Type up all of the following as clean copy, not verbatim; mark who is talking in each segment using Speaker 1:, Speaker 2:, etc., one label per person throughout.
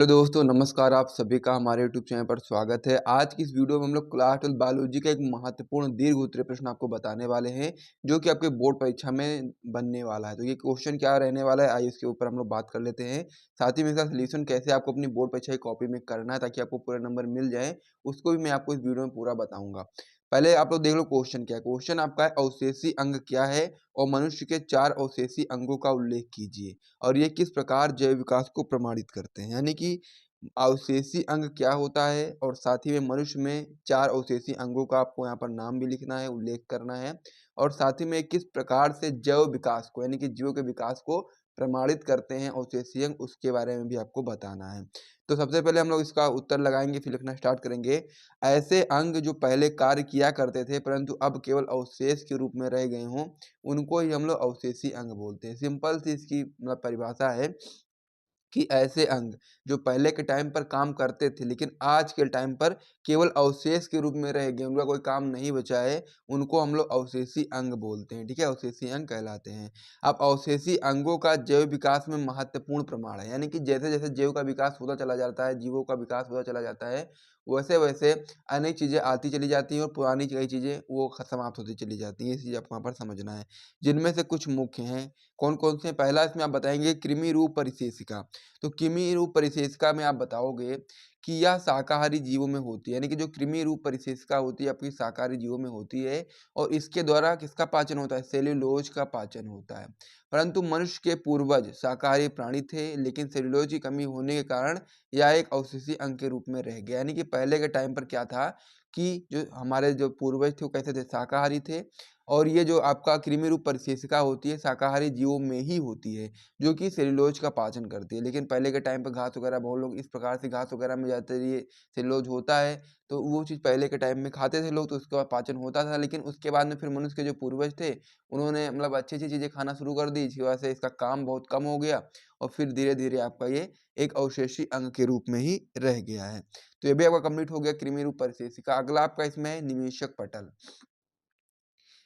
Speaker 1: Hello दोस्तों, नमस्कार। आप सभी का हमारे यूट्यूब चैनल पर स्वागत है। आज की इस वीडियो में हम लोग क्लास 12 बायोलॉजी का एक महत्वपूर्ण दीर्घ उत्तरीय प्रश्न आपको बताने वाले हैं, जो कि आपके बोर्ड परीक्षा में बनने वाला है। तो ये क्वेश्चन क्या रहने वाला है, आइए इसके ऊपर हम लोग बात कर लेते हैं। साथ ही में इसका सोल्यूशन कैसे आपको अपनी बोर्ड परीक्षा की कॉपी में करना है ताकि आपको पूरे नंबर मिल जाए, उसको भी मैं आपको इस वीडियो में पूरा बताऊंगा। पहले आप लोग देख लो क्वेश्चन क्या है। क्वेश्चन आपका है, अवशेषी अंग क्या है और मनुष्य के 4 अवशेषी अंगों का उल्लेख कीजिए और ये किस प्रकार जैव विकास को प्रमाणित करते हैं। यानी कि अवशेषी अंग क्या होता है और साथ ही में मनुष्य में 4 अवशेषी अंगों का आपको यहाँ पर नाम भी लिखना है, उल्लेख करना है और साथ ही में किस प्रकार से जैव विकास को यानी कि जीवों के विकास को प्रमाणित करते हैं अवशेषी अंग, उसके बारे में भी आपको बताना है। तो सबसे पहले हम लोग इसका उत्तर लगाएंगे, फिर लिखना स्टार्ट करेंगे। ऐसे अंग जो पहले कार्य किया करते थे परंतु अब केवल अवशेष के रूप में रह गए हों, उनको ही हम लोग अवशेषी अंग बोलते हैं। सिंपल सी इसकी मतलब परिभाषा है कि ऐसे अंग जो पहले के टाइम पर काम करते थे लेकिन आज के टाइम पर केवल अवशेष के रूप में रह गए, उनका कोई काम नहीं बचा है, उनको हम लोग अवशेषी अंग बोलते हैं। ठीक है, अवशेषी अंग कहलाते हैं। अब अवशेषी अंगों का जैव विकास में महत्वपूर्ण प्रमाण है, यानी कि जैसे जैसे जैव का विकास होता चला जाता है, जीवों का विकास होता चला जाता है, वैसे वैसे अनेक चीजें आती चली जाती हैं और पुरानी कई चीजें वो समाप्त होती चली जाती हैं। ये चीज आपको यहाँ पर समझना है, जिनमें से कुछ मुख्य हैं। कौन कौन से? पहला इसमें आप बताएंगे कृमि रूप परिशेषिका। तो कृमि रूप परिशेषिका में आप बताओगे कि यह शाकाहारी जीवों में होती है, यानी कि जो कृमि रूप परिशेषिका होती है आपकी शाकाहारी जीवों में होती है और इसके द्वारा किसका पाचन होता है? सेल्यूलोज का पाचन होता है। परंतु मनुष्य के पूर्वज शाकाहारी प्राणी थे, लेकिन सेल्यूलोज की कमी होने के कारण यह एक अवशेषी अंग के रूप में रह गया। यानी कि पहले के टाइम पर क्या था कि जो हमारे जो पूर्वज थे वो कैसे थे? शाकाहारी थे और ये जो आपका कृमि रूप परिशेषिका होती है शाकाहारी जीवों में ही होती है, जो कि सेल्यूलोज का पाचन करती है। लेकिन पहले के टाइम पे घास वगैरह बहुत लोग इस प्रकार से घास वगैरह में ज़्यादातर ये सेल्यूलोज होता है, तो वो चीज़ पहले के टाइम में खाते थे लोग, तो उसका पाचन होता था। लेकिन उसके बाद में फिर मनुष्य के जो पूर्वज थे, उन्होंने मतलब अच्छी-अच्छी चीज़ें खाना शुरू कर दी, जिसकी वजह से इसका काम बहुत कम हो गया और फिर धीरे-धीरे आपका ये एक अवशेषी अंग के रूप में ही रह गया है। तो ये भी आपका कंप्लीट हो गया कृमि रूप परिशेषिका। अगला आपका इसमें है निमेशक पटल।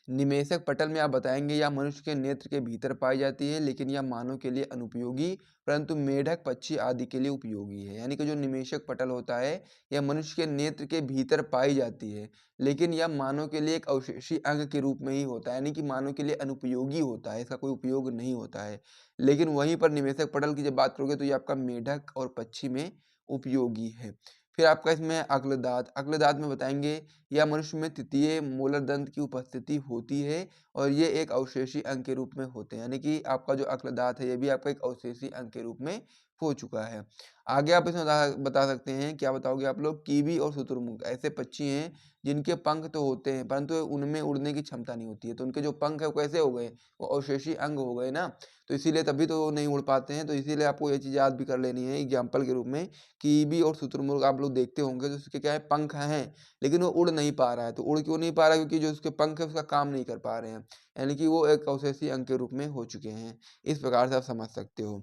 Speaker 1: निमेशक पटल में आप बताएंगे यह मनुष्य के नेत्र के भीतर पाई जाती है, लेकिन यह मानव के लिए अनुपयोगी परंतु मेढक, पक्षी आदि के लिए उपयोगी है। यानी कि जो निमेशक पटल होता है यह मनुष्य के नेत्र के भीतर पाई जाती है, लेकिन यह मानव के लिए एक अवशेषी अंग के रूप में ही होता है, यानी कि मानव के लिए अनुपयोगी होता है, इसका कोई उपयोग नहीं होता है। लेकिन वहीं पर निमेशक पटल की जब बात करोगे तो ये आपका मेढक और पक्षी में उपयोगी है। फिर आपका इसमें अग्लदात। अग्लदात में बताएंगे या मनुष्य में तृतीय मोलर दंत की उपस्थिति होती है और ये एक अवशेषी अंग के रूप में होते हैं, यानी कि आपका जो अग्लदात है ये भी आपका एक अवशेषी अंग के रूप में हो चुका है। आगे आप इसमें बता सकते हैं, क्या बताओगे आप लोग? कीवी और शुतुरमुर्ग ऐसे पक्षी हैं जिनके पंख तो होते हैं परंतु उनमें उड़ने की क्षमता नहीं होती है, तो उनके जो पंख है वो कैसे हो गए? वो अवशेषी अंग हो गए ना, तो इसीलिए तभी तो वो नहीं उड़ पाते हैं। तो इसीलिए आपको ये चीज़ याद भी कर लेनी है एग्जाम्पल के रूप में। कीवी और शुतुरमुर्ग आप लोग देखते होंगे तो उसके क्या है, पंख हैं, लेकिन वो उड़ नहीं पा रहा है। तो उड़ क्यों नहीं पा रहा है? क्योंकि जो उसके पंख है उसका काम नहीं कर पा रहे हैं, यानी कि वो एक अवशेषी अंग के रूप में हो चुके हैं। इस प्रकार से आप समझ सकते हो।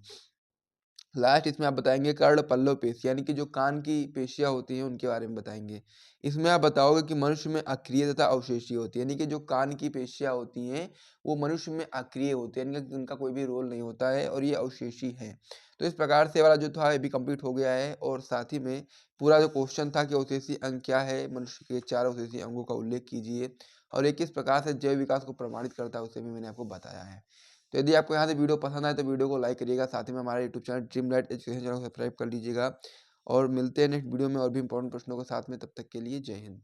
Speaker 1: लास्ट इसमें आप बताएँगे कर्ण पल्लव पेशी, यानी कि जो कान की पेशियाँ होती हैं उनके बारे में बताएँगे। इसमें आप बताओगे कि मनुष्य में अक्रिय तथा अवशेषीय होती है, यानी कि जो कान की पेशियाँ होती हैं वो मनुष्य में अक्रिय होती है, यानी कि उनका कोई भी रोल नहीं होता है और ये अवशेषी हैं। तो इस प्रकार से वाला जो था ये भी कंप्लीट हो गया है और साथ ही में पूरा जो क्वेश्चन था कि अवशेषी अंग क्या है, मनुष्य के 4 अवशेषी अंगों का उल्लेख कीजिए और ये किस प्रकार से जैव विकास को प्रमाणित करता है उसे भी मैंने आपको बताया है। तो यदि आपको यहाँ से वीडियो पसंद आए तो वीडियो को लाइक करिएगा, साथ ही में हमारे YouTube channel dream light education channel को सब्सक्राइब कर लीजिएगा और मिलते हैं नेक्स्ट वीडियो में और भी इंपॉर्टेंट प्रश्नों के साथ में। तब तक के लिए जय हिंद।